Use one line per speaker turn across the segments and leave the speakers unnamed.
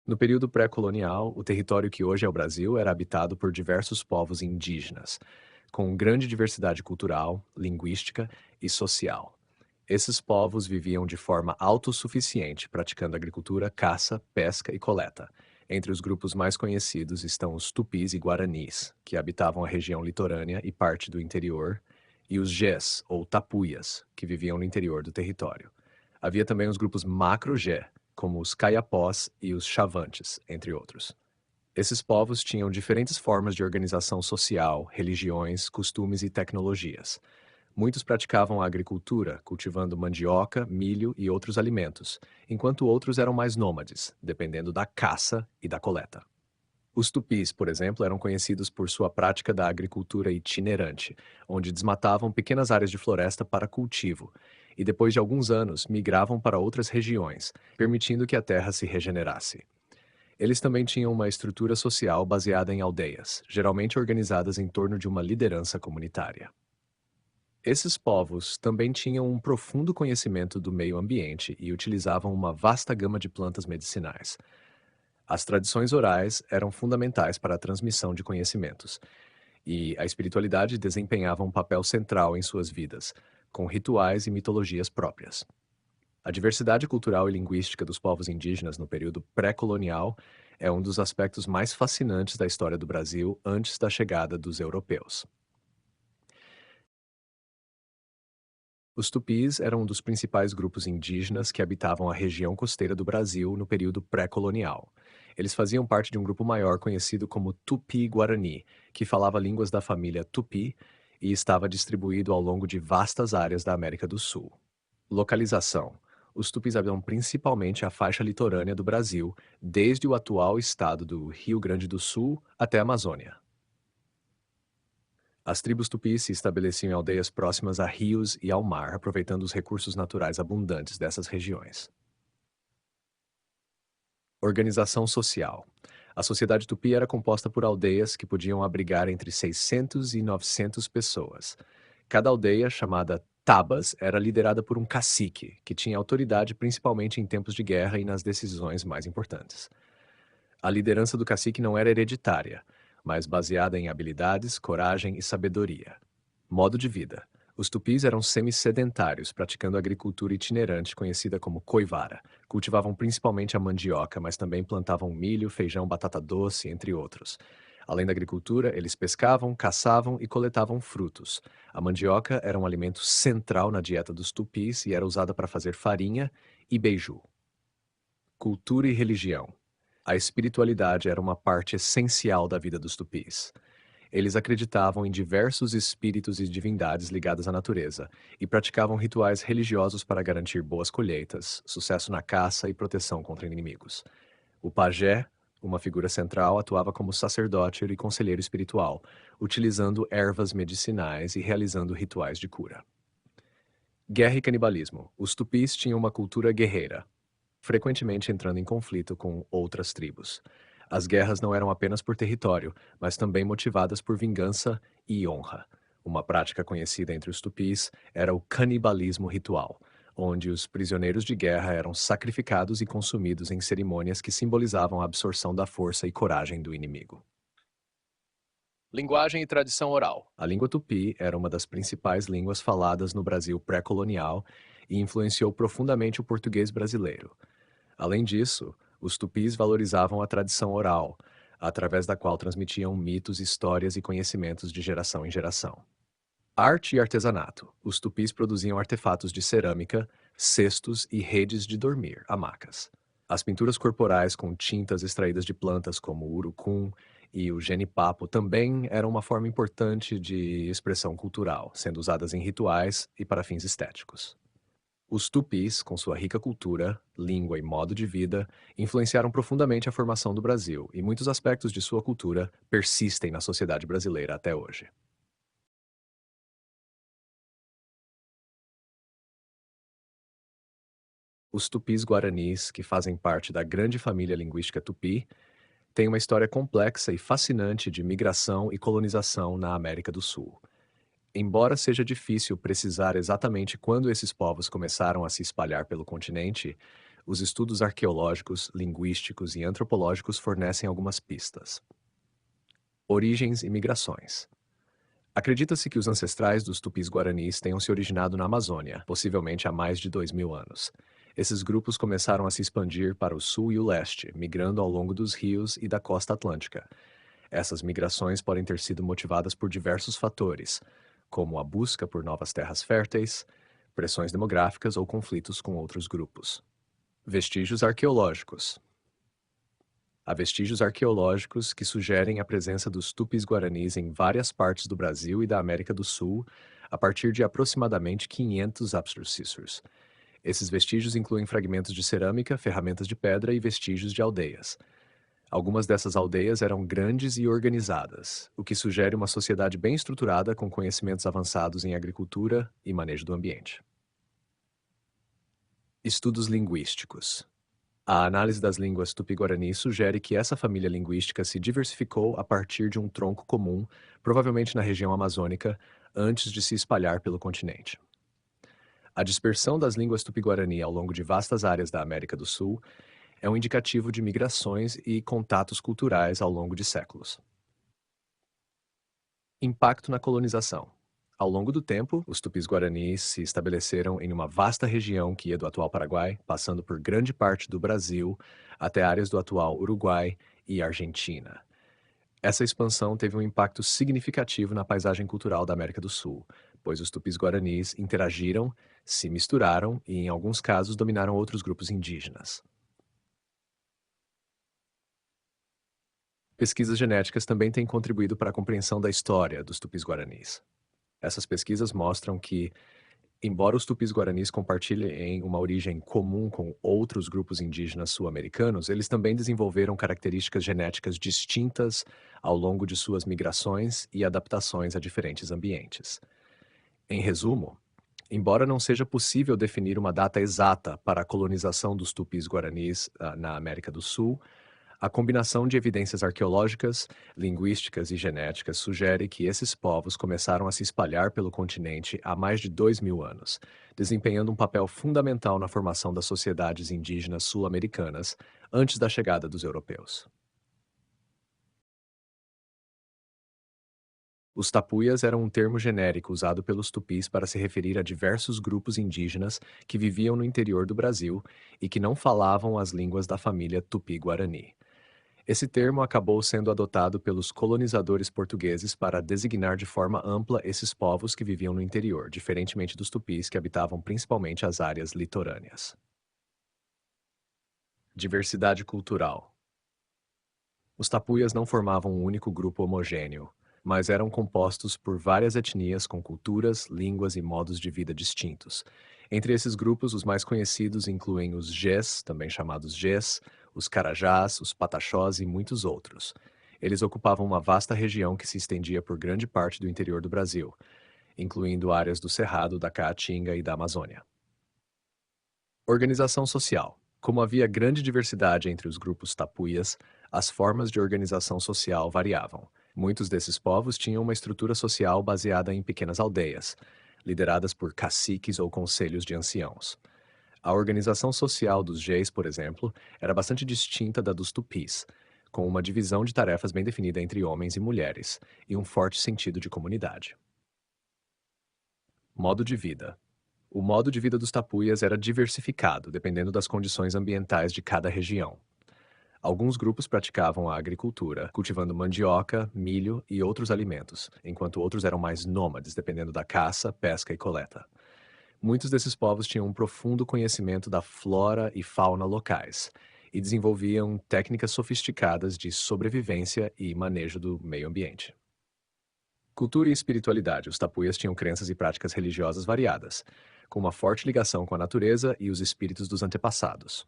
No período pré-colonial, o território que hoje é o Brasil era habitado por diversos povos indígenas, com grande diversidade cultural, linguística e social. Esses povos viviam de forma autossuficiente, praticando agricultura, caça, pesca e coleta. Entre os grupos mais conhecidos estão os tupis e guaranis, que habitavam a região litorânea e parte do interior, e os Gés, ou tapuias, que viviam no interior do território. Havia também os grupos macro-Gé, como os caiapós e os chavantes, entre outros. Esses povos tinham diferentes formas de organização social, religiões, costumes e tecnologias. Muitos praticavam a agricultura, cultivando mandioca, milho e outros alimentos, enquanto outros eram mais nômades, dependendo da caça e da coleta. Os tupis, por exemplo, eram conhecidos por sua prática da agricultura itinerante, onde desmatavam pequenas áreas de floresta para cultivo, e depois de alguns anos migravam para outras regiões, permitindo que a terra se regenerasse. Eles também tinham uma estrutura social baseada em aldeias, geralmente organizadas em torno de uma liderança comunitária. Esses povos também tinham um profundo conhecimento do meio ambiente e utilizavam uma vasta gama de plantas medicinais. As tradições orais eram fundamentais para a transmissão de conhecimentos, e a espiritualidade desempenhava um papel central em suas vidas, com rituais e mitologias próprias. A diversidade cultural e linguística dos povos indígenas no período pré-colonial é um dos aspectos mais fascinantes da história do Brasil antes da chegada dos europeus. Os tupis eram um dos principais grupos indígenas que habitavam a região costeira do Brasil no período pré-colonial. Eles faziam parte de um grupo maior conhecido como Tupi-Guarani, que falava línguas da família Tupi e estava distribuído ao longo de vastas áreas da América do Sul. Localização: os tupis habitam principalmente a faixa litorânea do Brasil, desde o atual estado do Rio Grande do Sul até a Amazônia. As tribos tupis se estabeleciam em aldeias próximas a rios e ao mar, aproveitando os recursos naturais abundantes dessas regiões. Organização social: a sociedade tupi era composta por aldeias que podiam abrigar entre 600 e 900 pessoas. Cada aldeia, chamada tabas, era liderada por um cacique, que tinha autoridade principalmente em tempos de guerra e nas decisões mais importantes. A liderança do cacique não era hereditária, mas baseada em habilidades, coragem e sabedoria. Modo de vida: os tupis eram semi-sedentários, praticando agricultura itinerante conhecida como coivara. Cultivavam principalmente a mandioca, mas também plantavam milho, feijão, batata doce, entre outros. Além da agricultura, eles pescavam, caçavam e coletavam frutos. A mandioca era um alimento central na dieta dos tupis e era usada para fazer farinha e beiju. Cultura e religião: a espiritualidade era uma parte essencial da vida dos tupis. Eles acreditavam em diversos espíritos e divindades ligadas à natureza e praticavam rituais religiosos para garantir boas colheitas, sucesso na caça e proteção contra inimigos. O pajé, uma figura central, atuava como sacerdote e conselheiro espiritual, utilizando ervas medicinais e realizando rituais de cura. Guerra e canibalismo: os tupis tinham uma cultura guerreira, frequentemente entrando em conflito com outras tribos. As guerras não eram apenas por território, mas também motivadas por vingança e honra. Uma prática conhecida entre os tupis era o canibalismo ritual, onde os prisioneiros de guerra eram sacrificados e consumidos em cerimônias que simbolizavam a absorção da força e coragem do inimigo. Linguagem e tradição oral: a língua tupi era uma das principais línguas faladas no Brasil pré-colonial e influenciou profundamente o português brasileiro. Além disso, os tupis valorizavam a tradição oral, através da qual transmitiam mitos, histórias e conhecimentos de geração em geração. Arte e artesanato: os tupis produziam artefatos de cerâmica, cestos e redes de dormir, hamacas. As pinturas corporais com tintas extraídas de plantas como o urucum e o genipapo também eram uma forma importante de expressão cultural, sendo usadas em rituais e para fins estéticos. Os tupis, com sua rica cultura, língua e modo de vida, influenciaram profundamente a formação do Brasil, e muitos aspectos de sua cultura persistem na sociedade brasileira até hoje. Os tupis guaranis, que fazem parte da grande família linguística tupi, têm uma história complexa e fascinante de migração e colonização na América do Sul. Embora seja difícil precisar exatamente quando esses povos começaram a se espalhar pelo continente, Os estudos arqueológicos, linguísticos e antropológicos fornecem algumas pistas. Origens e migrações. Acredita-se que os ancestrais dos tupis-guaranis tenham se originado na Amazônia, possivelmente há mais de 2.000 anos. Esses grupos começaram a se expandir para o sul e o leste, migrando ao longo dos rios e da costa atlântica. Essas migrações podem ter sido motivadas por diversos fatores, como a busca por novas terras férteis, pressões demográficas ou conflitos com outros grupos. Vestígios arqueológicos. Há vestígios arqueológicos que sugerem a presença dos tupis-guaranis em várias partes do Brasil e da América do Sul a partir de aproximadamente 500 apsos. Esses vestígios incluem fragmentos de cerâmica, ferramentas de pedra e vestígios de aldeias. Algumas dessas aldeias eram grandes e organizadas, o que sugere uma sociedade bem estruturada com conhecimentos avançados em agricultura e manejo do ambiente. Estudos linguísticos. A análise das línguas tupi-guarani sugere que essa família linguística se diversificou a partir de um tronco comum, provavelmente na região amazônica, antes de se espalhar pelo continente. A dispersão das línguas tupi-guarani ao longo de vastas áreas da América do Sul é um indicativo de migrações e contatos culturais ao longo de séculos. Impacto na colonização. Ao longo do tempo, os tupis-guaranis se estabeleceram em uma vasta região que ia do atual Paraguai, passando por grande parte do Brasil, até áreas do atual Uruguai e Argentina. Essa expansão teve um impacto significativo na paisagem cultural da América do Sul, pois os tupis-guaranis interagiram, se misturaram e, em alguns casos, dominaram outros grupos indígenas. Pesquisas genéticas também têm contribuído para a compreensão da história dos tupis-guaranis. Essas pesquisas mostram que, embora os tupis-guaranis compartilhem uma origem comum com outros grupos indígenas sul-americanos, eles também desenvolveram características genéticas distintas ao longo de suas migrações e adaptações a diferentes ambientes. Em resumo, embora não seja possível definir uma data exata para a colonização dos tupis-guaranis na América do Sul, a combinação de evidências arqueológicas, linguísticas e genéticas sugere que esses povos começaram a se espalhar pelo continente há mais de 2.000 anos, desempenhando um papel fundamental na formação das sociedades indígenas sul-americanas antes da chegada dos europeus. Os tapuias eram um termo genérico usado pelos tupis para se referir a diversos grupos indígenas que viviam no interior do Brasil e que não falavam as línguas da família tupi-guarani. Esse termo acabou sendo adotado pelos colonizadores portugueses para designar de forma ampla esses povos que viviam no interior, diferentemente dos tupis que habitavam principalmente as áreas litorâneas. Diversidade cultural. Os tapuias não formavam um único grupo homogêneo, mas eram compostos por várias etnias com culturas, línguas e modos de vida distintos. Entre esses grupos, os mais conhecidos incluem os Gés, também chamados Gés, os Carajás, os Pataxós e muitos outros. Eles ocupavam uma vasta região que se estendia por grande parte do interior do Brasil, incluindo áreas do Cerrado, da Caatinga e da Amazônia. Organização social. Como havia grande diversidade entre os grupos tapuias, as formas de organização social variavam. Muitos desses povos tinham uma estrutura social baseada em pequenas aldeias, lideradas por caciques ou conselhos de anciãos. A organização social dos Geis, por exemplo, era bastante distinta da dos tupis, com uma divisão de tarefas bem definida entre homens e mulheres, e um forte sentido de comunidade. Modo de vida. O modo de vida dos tapuias era diversificado, dependendo das condições ambientais de cada região. Alguns grupos praticavam a agricultura, cultivando mandioca, milho e outros alimentos, enquanto outros eram mais nômades, dependendo da caça, pesca e coleta. Muitos desses povos tinham um profundo conhecimento da flora e fauna locais e desenvolviam técnicas sofisticadas de sobrevivência e manejo do meio ambiente. Cultura e espiritualidade. Os tapuias tinham crenças e práticas religiosas variadas, com uma forte ligação com a natureza e os espíritos dos antepassados.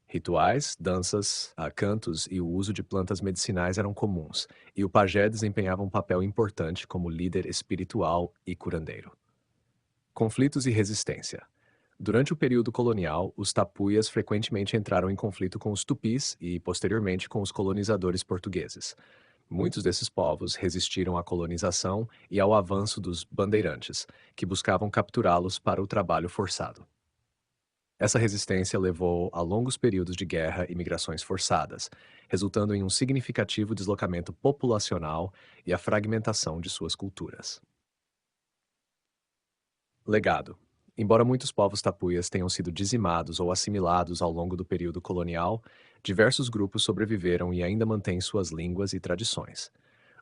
Rituais, danças, cantos e o uso de plantas medicinais eram comuns, e o pajé desempenhava um papel importante como líder espiritual e curandeiro. Conflitos e resistência. Durante o período colonial, os tapuias frequentemente entraram em conflito com os tupis e, posteriormente, com os colonizadores portugueses. Muitos desses povos resistiram à colonização e ao avanço dos bandeirantes, que buscavam capturá-los para o trabalho forçado. Essa resistência levou a longos períodos de guerra e migrações forçadas, resultando em um significativo deslocamento populacional e a fragmentação de suas culturas. Legado. Embora muitos povos tapuias tenham sido dizimados ou assimilados ao longo do período colonial, diversos grupos sobreviveram e ainda mantêm suas línguas e tradições.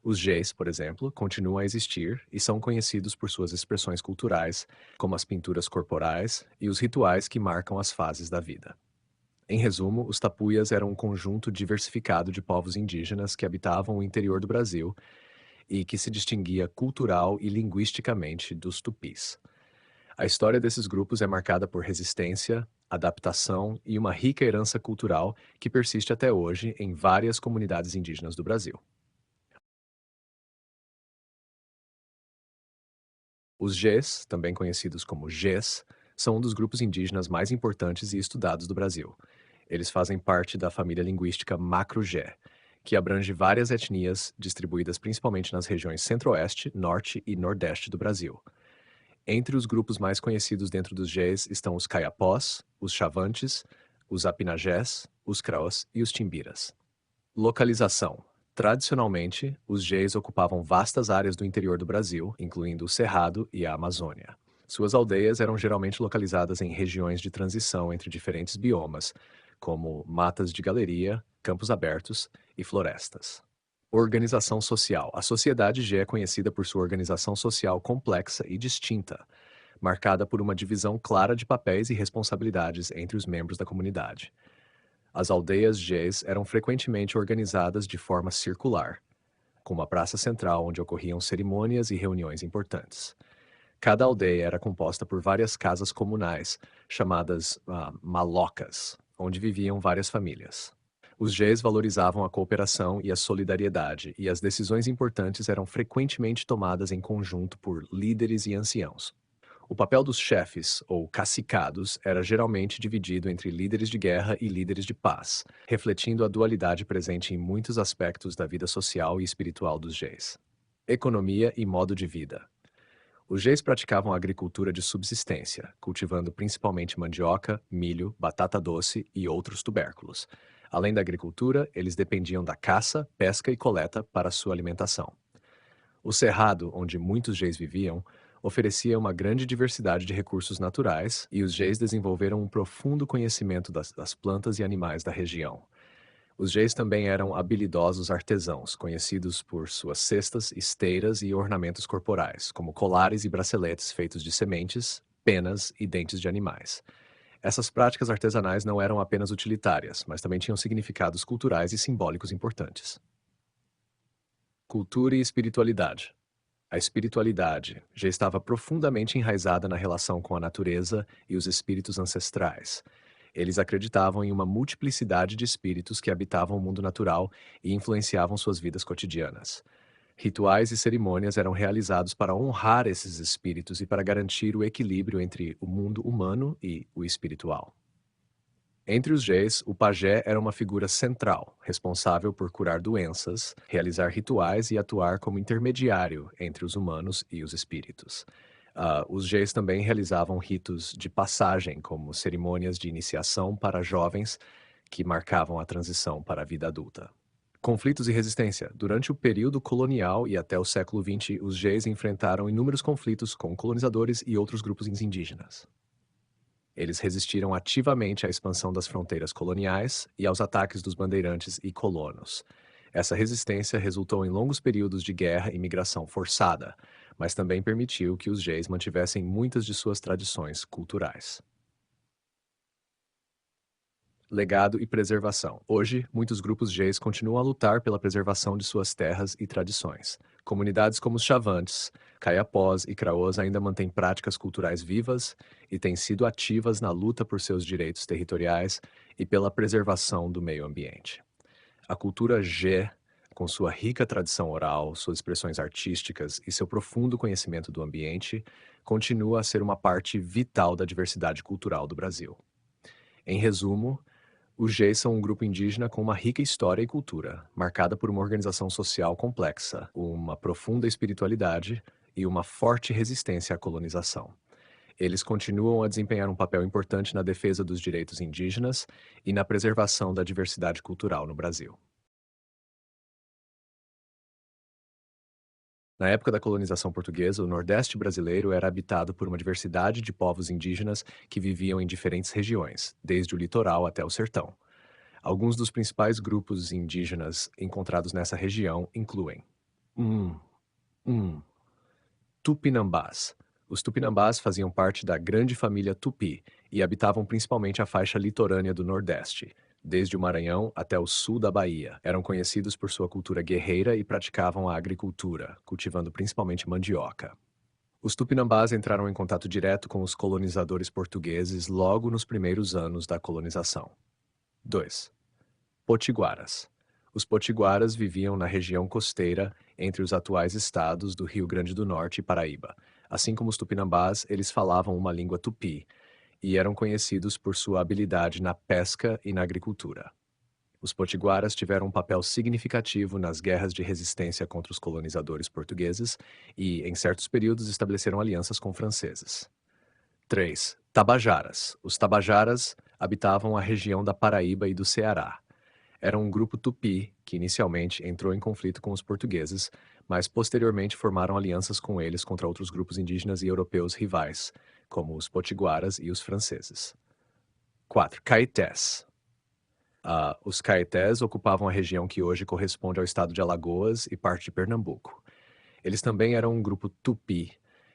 Os Geis, por exemplo, continuam a existir e são conhecidos por suas expressões culturais, como as pinturas corporais e os rituais que marcam as fases da vida. Em resumo, os tapuias eram um conjunto diversificado de povos indígenas que habitavam o interior do Brasil e que se distinguia cultural e linguisticamente dos tupis. A história desses grupos é marcada por resistência, adaptação e uma rica herança cultural que persiste até hoje em várias comunidades indígenas do Brasil. Os Gés, também conhecidos como Gés, são um dos grupos indígenas mais importantes e estudados do Brasil. Eles fazem parte da família linguística Macro-Gé, que abrange várias etnias distribuídas principalmente nas regiões Centro-Oeste, Norte e Nordeste do Brasil. Entre os grupos mais conhecidos dentro dos Gés estão os Caiapós, os Chavantes, os Apinagés, os Craós e os Timbiras. Localização. Tradicionalmente, os Gés ocupavam vastas áreas do interior do Brasil, incluindo o Cerrado e a Amazônia. Suas aldeias eram geralmente localizadas em regiões de transição entre diferentes biomas, como matas de galeria, campos abertos e florestas. Organização social. A sociedade G é conhecida por sua organização social complexa e distinta, marcada por uma divisão clara de papéis e responsabilidades entre os membros da comunidade. As aldeias Gs eram frequentemente organizadas de forma circular, com uma praça central onde ocorriam cerimônias e reuniões importantes. Cada aldeia era composta por várias casas comunais, chamadas malocas, onde viviam várias famílias. Os Gs valorizavam a cooperação e a solidariedade, e as decisões importantes eram frequentemente tomadas em conjunto por líderes e anciãos. O papel dos chefes, ou cacicados, era geralmente dividido entre líderes de guerra e líderes de paz, refletindo a dualidade presente em muitos aspectos da vida social e espiritual dos Gs. Economia e modo de vida. Os Gs praticavam agricultura de subsistência, cultivando principalmente mandioca, milho, batata doce e outros tubérculos. Além da agricultura, eles dependiam da caça, pesca e coleta para sua alimentação. O cerrado, onde muitos Gs viviam, oferecia uma grande diversidade de recursos naturais e os Gs desenvolveram um profundo conhecimento das plantas e animais da região. Os Gs também eram habilidosos artesãos, conhecidos por suas cestas, esteiras e ornamentos corporais, como colares e braceletes feitos de sementes, penas e dentes de animais. Essas práticas artesanais não eram apenas utilitárias, mas também tinham significados culturais e simbólicos importantes. Cultura e espiritualidade. A espiritualidade já estava profundamente enraizada na relação com a natureza e os espíritos ancestrais. Eles acreditavam em uma multiplicidade de espíritos que habitavam o mundo natural e influenciavam suas vidas cotidianas. Rituais e cerimônias eram realizados para honrar esses espíritos e para garantir o equilíbrio entre o mundo humano e o espiritual. Entre os Gs, o pajé era uma figura central, responsável por curar doenças, realizar rituais e atuar como intermediário entre os humanos e os espíritos. Os Gs também realizavam ritos de passagem, como cerimônias de iniciação para jovens que marcavam a transição para a vida adulta. Conflitos e resistência. Durante o período colonial e até o século XX, os Gs enfrentaram inúmeros conflitos com colonizadores e outros grupos indígenas. Eles resistiram ativamente à expansão das fronteiras coloniais e aos ataques dos bandeirantes e colonos. Essa resistência resultou em longos períodos de guerra e migração forçada, mas também permitiu que os Gs mantivessem muitas de suas tradições culturais. Legado e preservação. Hoje, muitos grupos Gs continuam a lutar pela preservação de suas terras e tradições. Comunidades como os Chavantes, Caiapós e Craós ainda mantêm práticas culturais vivas e têm sido ativas na luta por seus direitos territoriais e pela preservação do meio ambiente. A cultura G, com sua rica tradição oral, suas expressões artísticas e seu profundo conhecimento do ambiente, continua a ser uma parte vital da diversidade cultural do Brasil. Em resumo, os Gs são um grupo indígena com uma rica história e cultura, marcada por uma organização social complexa, uma profunda espiritualidade e uma forte resistência à colonização. Eles continuam a desempenhar um papel importante na defesa dos direitos indígenas e na preservação da diversidade cultural no Brasil. Na época da colonização portuguesa, o Nordeste brasileiro era habitado por uma diversidade de povos indígenas que viviam em diferentes regiões, desde o litoral até o sertão. Alguns dos principais grupos indígenas encontrados nessa região incluem: 1. 1. Tupinambás. Os Tupinambás faziam parte da grande família Tupi e habitavam principalmente a faixa litorânea do Nordeste, desde o Maranhão até o sul da Bahia. Eram conhecidos por sua cultura guerreira e praticavam a agricultura, cultivando principalmente mandioca. Os Tupinambás entraram em contato direto com os colonizadores portugueses logo nos primeiros anos da colonização. 2. Potiguaras. Os potiguaras viviam na região costeira entre os atuais estados do Rio Grande do Norte e Paraíba. Assim como os tupinambás, eles falavam uma língua tupi e eram conhecidos por sua habilidade na pesca e na agricultura. Os potiguaras tiveram um papel significativo nas guerras de resistência contra os colonizadores portugueses e, em certos períodos, estabeleceram alianças com franceses. 3. Tabajaras. Os tabajaras habitavam a região da Paraíba e do Ceará. Era um grupo tupi que inicialmente entrou em conflito com os portugueses, mas posteriormente formaram alianças com eles contra outros grupos indígenas e europeus rivais, como os potiguaras e os franceses. 4. Caetés. Os caetés ocupavam a região que hoje corresponde ao estado de Alagoas e parte de Pernambuco. Eles também eram um grupo tupi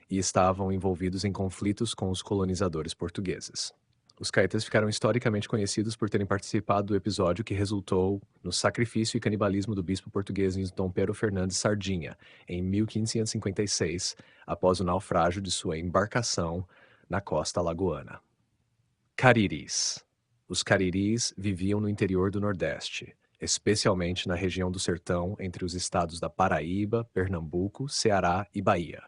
e estavam envolvidos em conflitos com os colonizadores portugueses. Os caetés ficaram historicamente conhecidos por terem participado do episódio que resultou no sacrifício e canibalismo do bispo português Dom Pedro Fernandes Sardinha, em 1556, após o naufrágio de sua embarcação na costa alagoana. Cariris. Os cariris viviam no interior do Nordeste, especialmente na região do Sertão entre os estados da Paraíba, Pernambuco, Ceará e Bahia.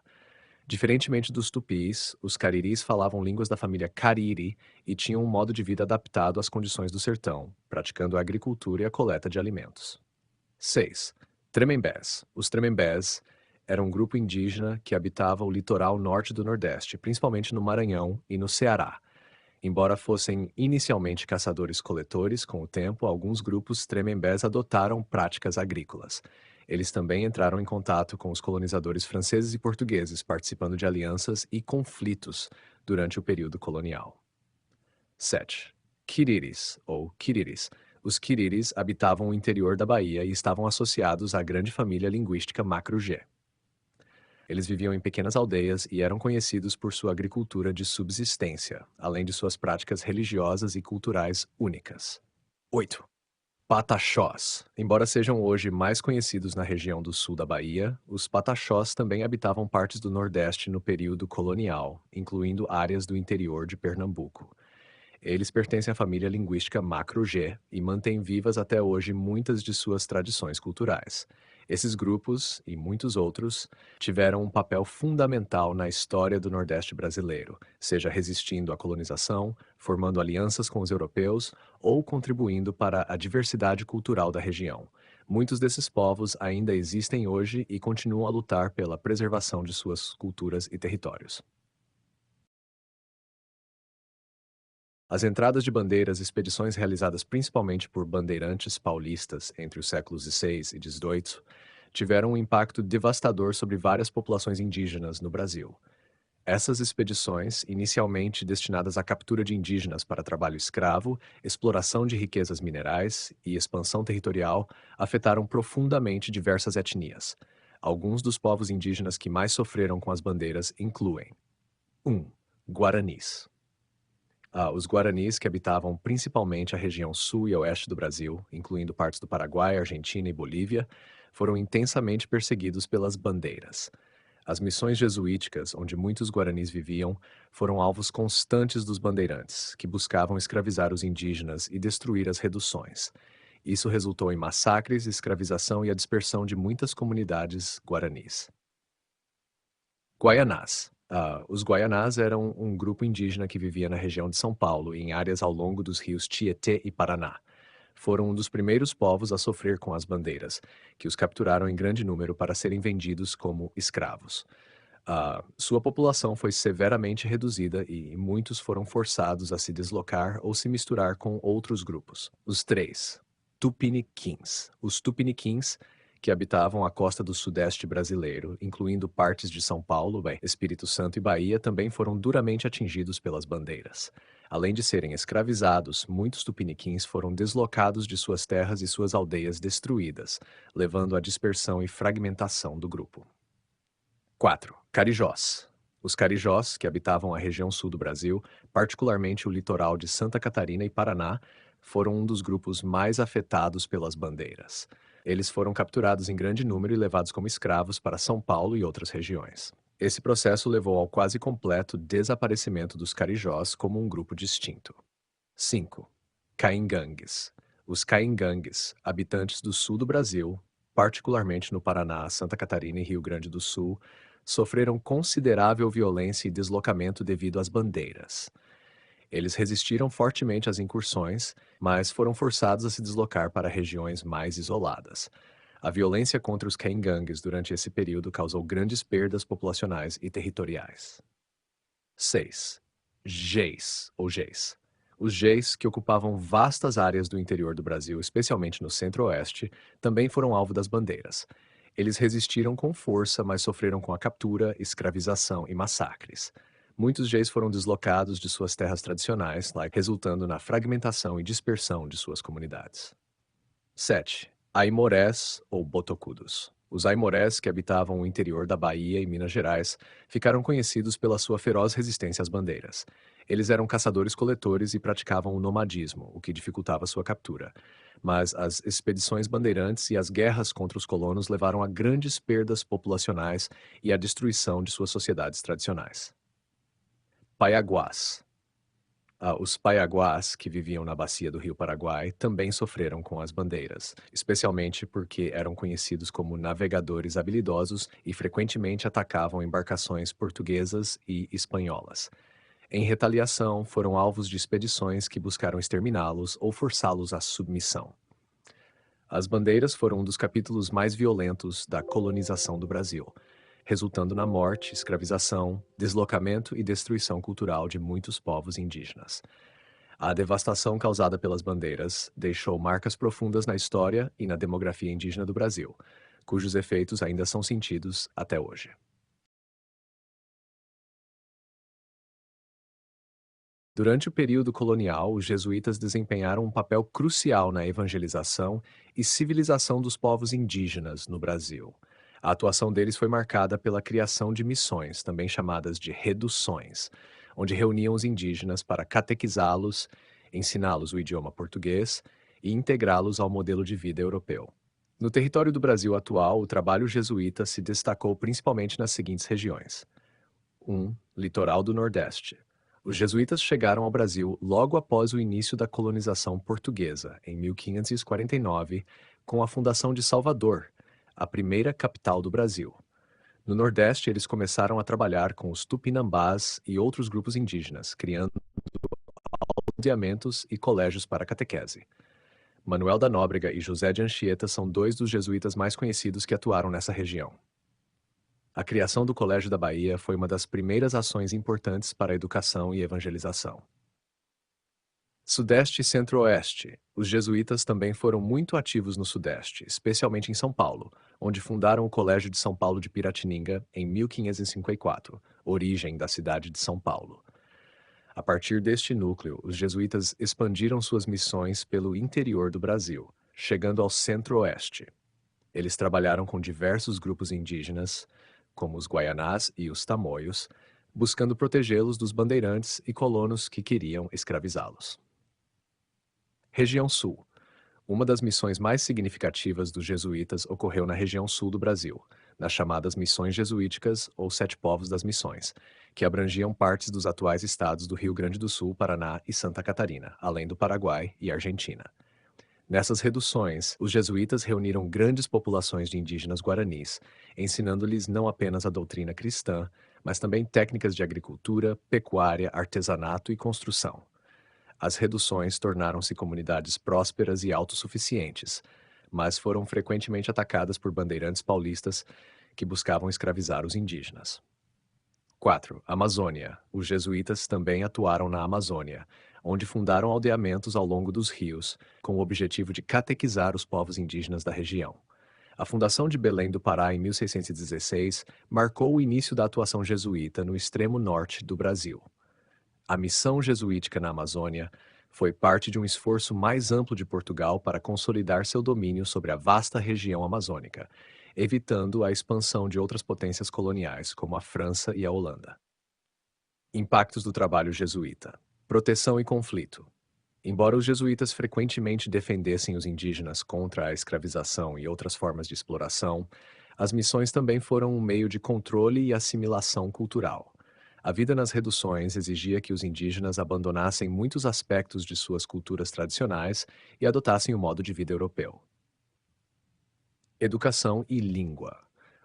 Diferentemente dos tupis, os cariris falavam línguas da família Cariri e tinham um modo de vida adaptado às condições do sertão, praticando a agricultura e a coleta de alimentos. 6. Tremembés. Os Tremembés eram um grupo indígena que habitava o litoral norte do Nordeste, principalmente no Maranhão e no Ceará. Embora fossem inicialmente caçadores-coletores, com o tempo, alguns grupos Tremembés adotaram práticas agrícolas. Eles também entraram em contato com os colonizadores franceses e portugueses, participando de alianças e conflitos durante o período colonial. 7. Quiriris, ou Quiriris. Os Quiriris habitavam o interior da Bahia e estavam associados à grande família linguística Macro-G. Eles viviam em pequenas aldeias e eram conhecidos por sua agricultura de subsistência, além de suas práticas religiosas e culturais únicas. 8. Pataxós. Embora sejam hoje mais conhecidos na região do sul da Bahia, os Pataxós também habitavam partes do Nordeste no período colonial, incluindo áreas do interior de Pernambuco. Eles pertencem à família linguística Macro-G e mantêm vivas até hoje muitas de suas tradições culturais. Esses grupos, e muitos outros, tiveram um papel fundamental na história do Nordeste brasileiro, seja resistindo à colonização, formando alianças com os europeus ou contribuindo para a diversidade cultural da região. Muitos desses povos ainda existem hoje e continuam a lutar pela preservação de suas culturas e territórios. As entradas de bandeiras, expedições realizadas principalmente por bandeirantes paulistas entre os séculos XVI e XVIII, tiveram um impacto devastador sobre várias populações indígenas no Brasil. Essas expedições, inicialmente destinadas à captura de indígenas para trabalho escravo, exploração de riquezas minerais e expansão territorial, afetaram profundamente diversas etnias. Alguns dos povos indígenas que mais sofreram com as bandeiras incluem: 1. Guaranis. Os guaranis, que habitavam principalmente a região sul e oeste do Brasil, incluindo partes do Paraguai, Argentina e Bolívia, foram intensamente perseguidos pelas bandeiras. As missões jesuíticas, onde muitos guaranis viviam, foram alvos constantes dos bandeirantes, que buscavam escravizar os indígenas e destruir as reduções. Isso resultou em massacres, escravização e a dispersão de muitas comunidades guaranis. Guaianás. Os Guaianás eram um grupo indígena que vivia na região de São Paulo, em áreas ao longo dos rios Tietê e Paraná. Foram um dos primeiros povos a sofrer com as bandeiras, que os capturaram em grande número para serem vendidos como escravos. Sua população foi severamente reduzida e muitos foram forçados a se deslocar ou se misturar com outros grupos. Os três. Tupiniquins. Os Tupiniquins, que habitavam a costa do sudeste brasileiro, incluindo partes de São Paulo, Espírito Santo e Bahia, também foram duramente atingidos pelas bandeiras. Além de serem escravizados, muitos tupiniquins foram deslocados de suas terras e suas aldeias destruídas, levando à dispersão e fragmentação do grupo. 4. Carijós. Os carijós, que habitavam a região sul do Brasil, particularmente o litoral de Santa Catarina e Paraná, foram um dos grupos mais afetados pelas bandeiras. Eles foram capturados em grande número e levados como escravos para São Paulo e outras regiões. Esse processo levou ao quase completo desaparecimento dos carijós como um grupo distinto. 5. Caingangues. Os caingangues, habitantes do sul do Brasil, particularmente no Paraná, Santa Catarina e Rio Grande do Sul, sofreram considerável violência e deslocamento devido às bandeiras. Eles resistiram fortemente às incursões, mas foram forçados a se deslocar para regiões mais isoladas. A violência contra os caingangues durante esse período causou grandes perdas populacionais e territoriais. 6. Geis, ou Geis. Os Geis, que ocupavam vastas áreas do interior do Brasil, especialmente no centro-oeste, também foram alvo das bandeiras. Eles resistiram com força, mas sofreram com a captura, escravização e massacres. Muitos Geis foram deslocados de suas terras tradicionais, resultando na fragmentação e dispersão de suas comunidades. 7. Aimorés ou Botocudos. Os aimorés, que habitavam o interior da Bahia e Minas Gerais, ficaram conhecidos pela sua feroz resistência às bandeiras. Eles eram caçadores-coletores e praticavam o nomadismo, o que dificultava sua captura. Mas as expedições bandeirantes e as guerras contra os colonos levaram a grandes perdas populacionais e à destruição de suas sociedades tradicionais. Paiaguás. Os paiaguás, que viviam na bacia do rio Paraguai, também sofreram com as bandeiras, especialmente porque eram conhecidos como navegadores habilidosos e frequentemente atacavam embarcações portuguesas e espanholas. Em retaliação, foram alvos de expedições que buscaram exterminá-los ou forçá-los à submissão. As bandeiras foram um dos capítulos mais violentos da colonização do Brasil, resultando na morte, escravização, deslocamento e destruição cultural de muitos povos indígenas. A devastação causada pelas bandeiras deixou marcas profundas na história e na demografia indígena do Brasil, cujos efeitos ainda são sentidos até hoje. Durante o período colonial, os jesuítas desempenharam um papel crucial na evangelização e civilização dos povos indígenas no Brasil. A atuação deles foi marcada pela criação de missões, também chamadas de reduções, onde reuniam os indígenas para catequizá-los, ensiná-los o idioma português e integrá-los ao modelo de vida europeu. No território do Brasil atual, o trabalho jesuíta se destacou principalmente nas seguintes regiões: 1. Litoral do Nordeste. Os jesuítas chegaram ao Brasil logo após o início da colonização portuguesa, em 1549, com a fundação de Salvador, a primeira capital do Brasil. No Nordeste, eles começaram a trabalhar com os tupinambás e outros grupos indígenas, criando aldeamentos e colégios para catequese. Manuel da Nóbrega e José de Anchieta são dois dos jesuítas mais conhecidos que atuaram nessa região. A criação do Colégio da Bahia foi uma das primeiras ações importantes para a educação e evangelização. Sudeste e Centro-Oeste. Os jesuítas também foram muito ativos no Sudeste, especialmente em São Paulo, onde fundaram o Colégio de São Paulo de Piratininga em 1554, origem da cidade de São Paulo. A partir deste núcleo, os jesuítas expandiram suas missões pelo interior do Brasil, chegando ao Centro-Oeste. Eles trabalharam com diversos grupos indígenas, como os Guaianás e os Tamoios, buscando protegê-los dos bandeirantes e colonos que queriam escravizá-los. Região Sul. Uma das missões mais significativas dos jesuítas ocorreu na região sul do Brasil, nas chamadas Missões Jesuíticas ou Sete Povos das Missões, que abrangiam partes dos atuais estados do Rio Grande do Sul, Paraná e Santa Catarina, além do Paraguai e Argentina. Nessas reduções, os jesuítas reuniram grandes populações de indígenas guaranis, ensinando-lhes não apenas a doutrina cristã, mas também técnicas de agricultura, pecuária, artesanato e construção. As reduções tornaram-se comunidades prósperas e autossuficientes, mas foram frequentemente atacadas por bandeirantes paulistas que buscavam escravizar os indígenas. 4. Amazônia. Os jesuítas também atuaram na Amazônia, onde fundaram aldeamentos ao longo dos rios, com o objetivo de catequizar os povos indígenas da região. A fundação de Belém do Pará em 1616 marcou o início da atuação jesuíta no extremo norte do Brasil. A missão jesuítica na Amazônia foi parte de um esforço mais amplo de Portugal para consolidar seu domínio sobre a vasta região amazônica, evitando a expansão de outras potências coloniais, como a França e a Holanda. Impactos do trabalho jesuíta: proteção e conflito. Embora os jesuítas frequentemente defendessem os indígenas contra a escravização e outras formas de exploração, as missões também foram um meio de controle e assimilação cultural. A vida nas reduções exigia que os indígenas abandonassem muitos aspectos de suas culturas tradicionais e adotassem o modo de vida europeu. Educação e língua.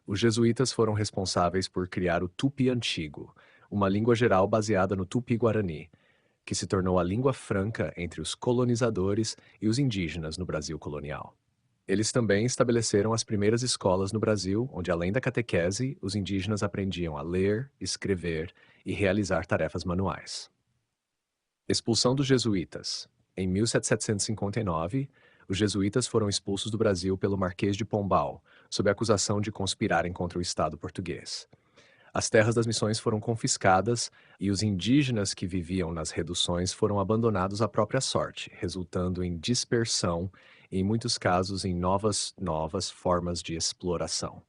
Os jesuítas foram responsáveis por criar o Tupi Antigo, uma língua geral baseada no Tupi-Guarani, que se tornou a língua franca entre os colonizadores e os indígenas no Brasil colonial. Eles também estabeleceram as primeiras escolas no Brasil, onde, além da catequese, os indígenas aprendiam a ler, escrever e realizar tarefas manuais. Expulsão dos jesuítas. Em 1759, os jesuítas foram expulsos do Brasil pelo Marquês de Pombal, sob a acusação de conspirarem contra o Estado português. As terras das missões foram confiscadas e os indígenas que viviam nas reduções foram abandonados à própria sorte, resultando em dispersão e, em muitos casos, em novas formas de exploração.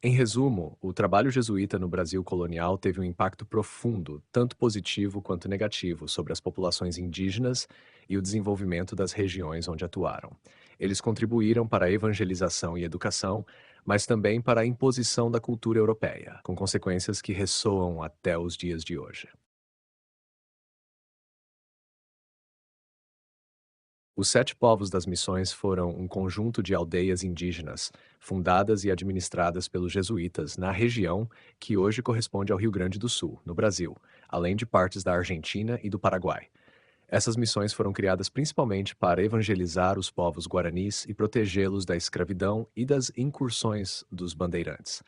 Em resumo, o trabalho jesuíta no Brasil colonial teve um impacto profundo, tanto positivo quanto negativo, sobre as populações indígenas e o desenvolvimento das regiões onde atuaram. Eles contribuíram para a evangelização e educação, mas também para a imposição da cultura europeia, com consequências que ressoam até os dias de hoje. Os 7 povos das missões foram um conjunto de aldeias indígenas, fundadas e administradas pelos jesuítas na região que hoje corresponde ao Rio Grande do Sul, no Brasil, além de partes da Argentina e do Paraguai. Essas missões foram criadas principalmente para evangelizar os povos guaranis e protegê-los da escravidão e das incursões dos bandeirantes.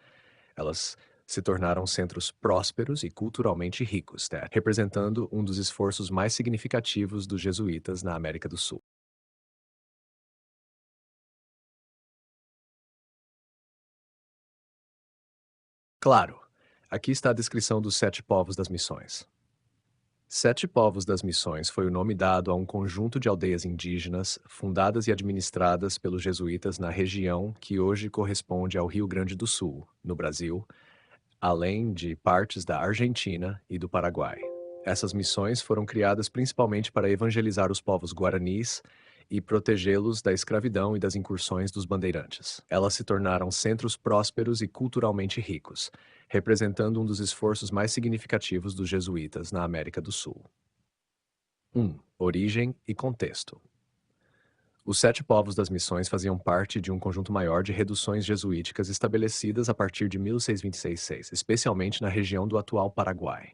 Elas se tornaram centros prósperos e culturalmente ricos, né, representando um dos esforços mais significativos dos jesuítas na América do Sul. Claro, aqui está a descrição dos 7 povos das missões. 7 povos das missões foi o nome dado a um conjunto de aldeias indígenas fundadas e administradas pelos jesuítas na região que hoje corresponde ao Rio Grande do Sul, no Brasil, além de partes da Argentina e do Paraguai. Essas missões foram criadas principalmente para evangelizar os povos guaranis e protegê-los da escravidão e das incursões dos bandeirantes. Elas se tornaram centros prósperos e culturalmente ricos, representando um dos esforços mais significativos dos jesuítas na América do Sul. 1. Origem e contexto. Os 7 povos das missões faziam parte de um conjunto maior de reduções jesuíticas estabelecidas a partir de 1626, especialmente na região do atual Paraguai.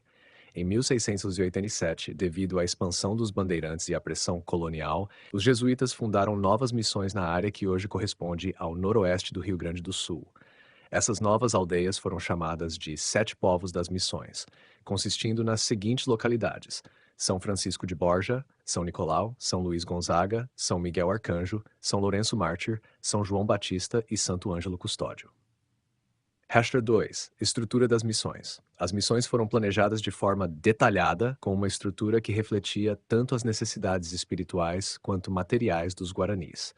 Em 1687, devido à expansão dos bandeirantes e à pressão colonial, os jesuítas fundaram novas missões na área que hoje corresponde ao noroeste do Rio Grande do Sul. Essas novas aldeias foram chamadas de 7 povos das missões, consistindo nas seguintes localidades: São Francisco de Borja, São Nicolau, São Luís Gonzaga, São Miguel Arcanjo, São Lourenço Mártir, São João Batista e Santo Ângelo Custódio. Hashtag 2. Estrutura das missões. As missões foram planejadas de forma detalhada, com uma estrutura que refletia tanto as necessidades espirituais quanto materiais dos guaranis.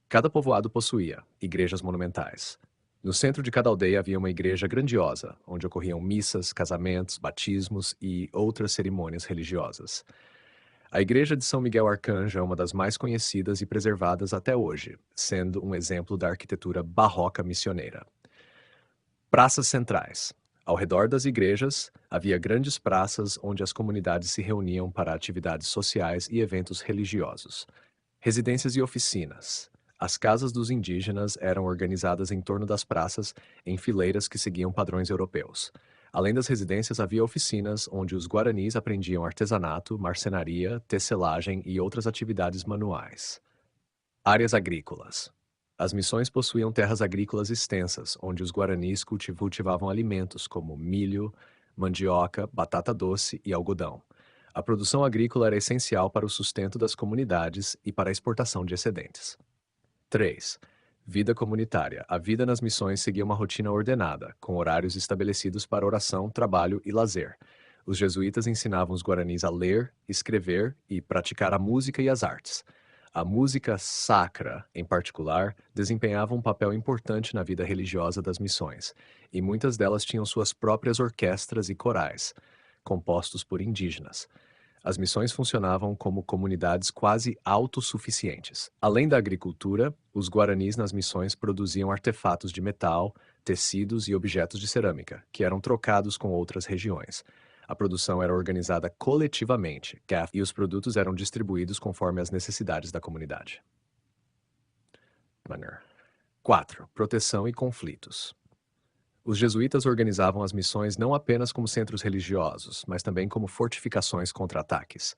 Cada povoado possuía igrejas monumentais. No centro de cada aldeia havia uma igreja grandiosa, onde ocorriam missas, casamentos, batismos e outras cerimônias religiosas. A igreja de São Miguel Arcanjo é uma das mais conhecidas e preservadas até hoje, sendo um exemplo da arquitetura barroca missioneira. Praças centrais. Ao redor das igrejas, havia grandes praças onde as comunidades se reuniam para atividades sociais e eventos religiosos. Residências e oficinas. As casas dos indígenas eram organizadas em torno das praças, em fileiras que seguiam padrões europeus. Além das residências, havia oficinas onde os guaranis aprendiam artesanato, marcenaria, tecelagem e outras atividades manuais. Áreas agrícolas. As missões possuíam terras agrícolas extensas, onde os guaranis cultivavam alimentos como milho, mandioca, batata doce e algodão. A produção agrícola era essencial para o sustento das comunidades e para a exportação de excedentes. 3. Vida comunitária. A vida nas missões seguia uma rotina ordenada, com horários estabelecidos para oração, trabalho e lazer. Os jesuítas ensinavam os guaranis a ler, escrever e praticar a música e as artes. A música sacra, em particular, desempenhava um papel importante na vida religiosa das missões, e muitas delas tinham suas próprias orquestras e corais, compostos por indígenas. As missões funcionavam como comunidades quase autossuficientes. Além da agricultura, os guaranis nas missões produziam artefatos de metal, tecidos e objetos de cerâmica, que eram trocados com outras regiões. A produção era organizada coletivamente, e os produtos eram distribuídos conforme as necessidades da comunidade. 4. Proteção e conflitos. Os jesuítas organizavam as missões não apenas como centros religiosos, mas também como fortificações contra ataques.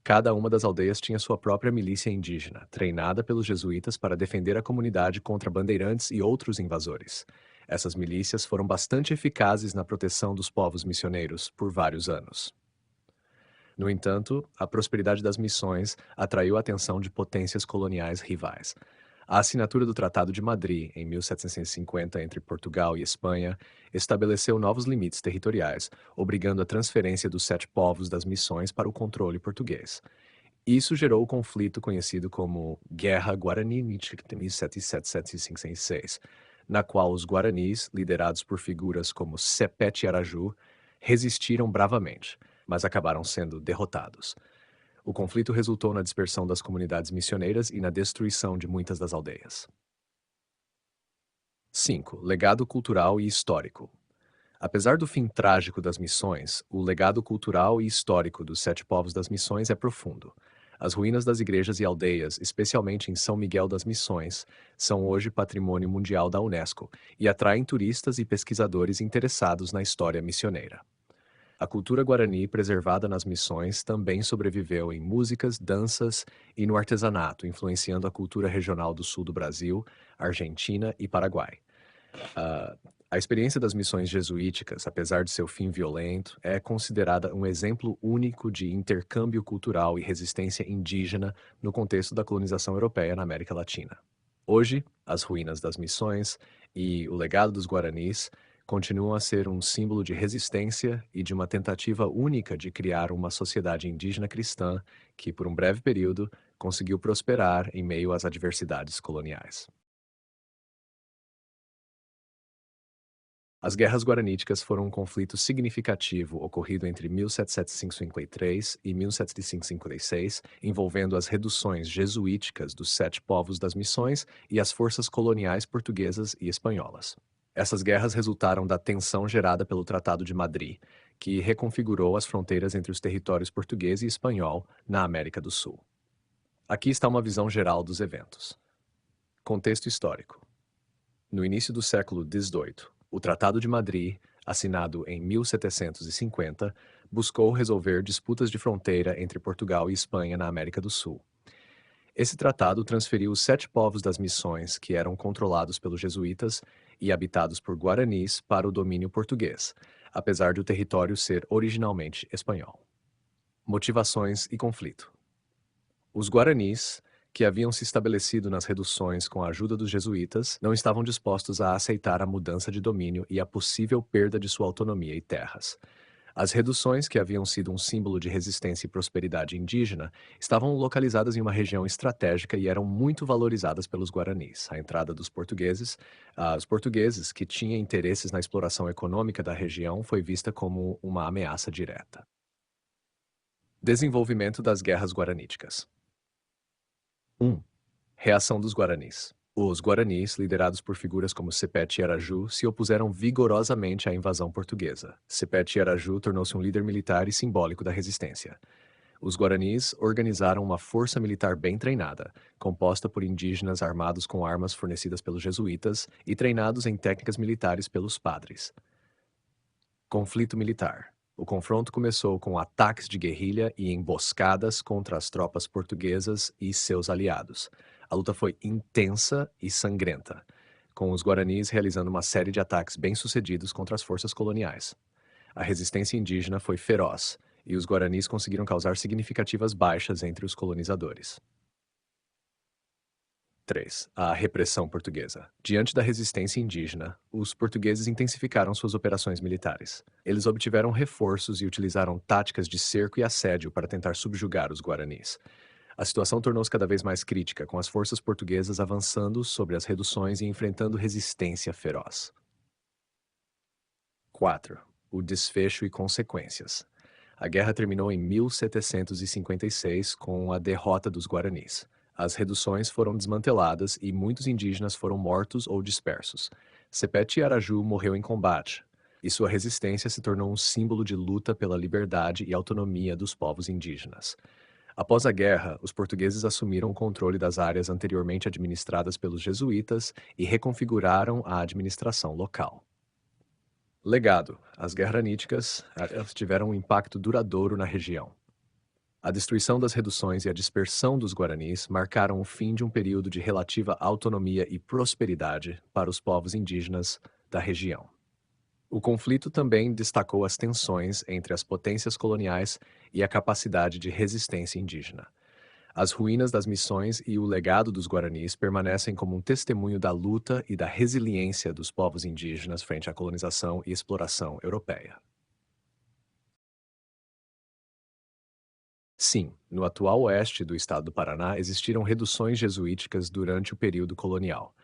Cada uma das aldeias tinha sua própria milícia indígena, treinada pelos jesuítas para defender a comunidade contra bandeirantes e outros invasores. Essas milícias foram bastante eficazes na proteção dos povos missioneiros por vários anos. No entanto, a prosperidade das missões atraiu a atenção de potências coloniais rivais. A assinatura do Tratado de Madrid, em 1750, entre Portugal e Espanha, estabeleceu novos limites territoriais, obrigando a transferência dos 7 povos das missões para o controle português. Isso gerou o conflito conhecido como Guerra Guarani-Nietzsche de 1777-1756, na qual os guaranis, liderados por figuras como Sepete Araju, resistiram bravamente, mas acabaram sendo derrotados. O conflito resultou na dispersão das comunidades missioneiras e na destruição de muitas das aldeias. 5. Legado cultural e histórico. Apesar do fim trágico das missões, o legado cultural e histórico dos 7 povos das missões é profundo. As ruínas das igrejas e aldeias, especialmente em São Miguel das Missões, são hoje patrimônio mundial da Unesco e atraem turistas e pesquisadores interessados na história missioneira. A cultura guarani preservada nas missões também sobreviveu em músicas, danças e no artesanato, influenciando a cultura regional do sul do Brasil, Argentina e Paraguai. A experiência das missões jesuíticas, apesar de seu fim violento, é considerada um exemplo único de intercâmbio cultural e resistência indígena no contexto da colonização europeia na América Latina. Hoje, as ruínas das missões e o legado dos guaranis continuam a ser um símbolo de resistência e de uma tentativa única de criar uma sociedade indígena cristã que, por um breve período, conseguiu prosperar em meio às adversidades coloniais. As Guerras Guaraníticas foram um conflito significativo ocorrido entre 1753 e 1756, envolvendo as reduções jesuíticas dos 7 povos das missões e as forças coloniais portuguesas e espanholas. Essas guerras resultaram da tensão gerada pelo Tratado de Madrid, que reconfigurou as fronteiras entre os territórios português e espanhol na América do Sul. Aqui está uma visão geral dos eventos. Contexto histórico. No início do século XVIII, o Tratado de Madrid, assinado em 1750, buscou resolver disputas de fronteira entre Portugal e Espanha na América do Sul. Esse tratado transferiu os 7 povos das missões, que eram controlados pelos jesuítas e habitados por guaranis, para o domínio português, apesar do território ser originalmente espanhol. Motivações e conflito. Os guaranis, que haviam se estabelecido nas reduções com a ajuda dos jesuítas, não estavam dispostos a aceitar a mudança de domínio e a possível perda de sua autonomia e terras. As reduções, que haviam sido um símbolo de resistência e prosperidade indígena, estavam localizadas em uma região estratégica e eram muito valorizadas pelos guaranis. A entrada dos portugueses, os portugueses, que tinham interesses na exploração econômica da região, foi vista como uma ameaça direta. Desenvolvimento das guerras guaraníticas. 1. Reação dos guaranis. Os guaranis, liderados por figuras como Sepete Araju, se opuseram vigorosamente à invasão portuguesa. Sepete Araju tornou-se um líder militar e simbólico da resistência. Os guaranis organizaram uma força militar bem treinada, composta por indígenas armados com armas fornecidas pelos jesuítas e treinados em técnicas militares pelos padres. Conflito militar. O confronto começou com ataques de guerrilha e emboscadas contra as tropas portuguesas e seus aliados. A luta foi intensa e sangrenta, com os guaranis realizando uma série de ataques bem-sucedidos contra as forças coloniais. A resistência indígena foi feroz, e os guaranis conseguiram causar significativas baixas entre os colonizadores. 3. A repressão portuguesa. Diante da resistência indígena, os portugueses intensificaram suas operações militares. Eles obtiveram reforços e utilizaram táticas de cerco e assédio para tentar subjugar os guaranis. A situação tornou-se cada vez mais crítica, com as forças portuguesas avançando sobre as reduções e enfrentando resistência feroz. 4. O desfecho e consequências. A guerra terminou em 1756 com a derrota dos guaranis. As reduções foram desmanteladas e muitos indígenas foram mortos ou dispersos. Sepete Araju morreu em combate, e sua resistência se tornou um símbolo de luta pela liberdade e autonomia dos povos indígenas. Após a guerra, os portugueses assumiram o controle das áreas anteriormente administradas pelos jesuítas e reconfiguraram a administração local. Legado: as guerraníticas elas tiveram um impacto duradouro na região. A destruição das reduções e a dispersão dos guaranis marcaram o fim de um período de relativa autonomia e prosperidade para os povos indígenas da região. O conflito também destacou as tensões entre as potências coloniais e a capacidade de resistência indígena. As ruínas das missões e o legado dos guaranis permanecem como um testemunho da luta e da resiliência dos povos indígenas frente à colonização e exploração europeia. Sim, no atual oeste do estado do Paraná existiram reduções jesuíticas durante o período colonial.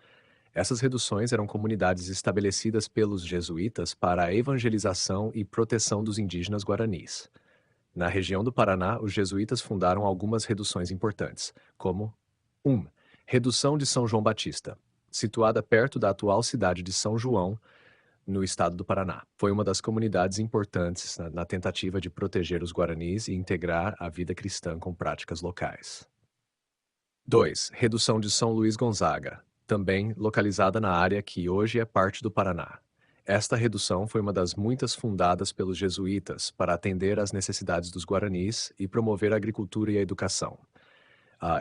Essas reduções eram comunidades estabelecidas pelos jesuítas para a evangelização e proteção dos indígenas guaranis. Na região do Paraná, os jesuítas fundaram algumas reduções importantes, como 1. Redução de São João Batista, situada perto da atual cidade de São João, no estado do Paraná. Foi uma das comunidades importantes na tentativa de proteger os guaranis e integrar a vida cristã com práticas locais. 2. Redução de São Luís Gonzaga, também localizada na área que hoje é parte do Paraná. Esta redução foi uma das muitas fundadas pelos jesuítas para atender às necessidades dos guaranis e promover a agricultura e a educação.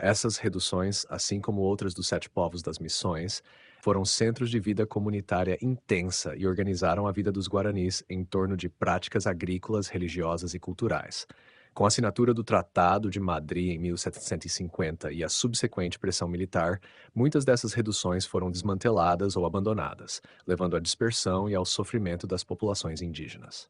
Essas reduções, assim como outras dos Sete Povos das Missões, foram centros de vida comunitária intensa e organizaram a vida dos guaranis em torno de práticas agrícolas, religiosas e culturais. Com a assinatura do Tratado de Madrid em 1750 e a subsequente pressão militar, muitas dessas reduções foram desmanteladas ou abandonadas, levando à dispersão e ao sofrimento das populações indígenas.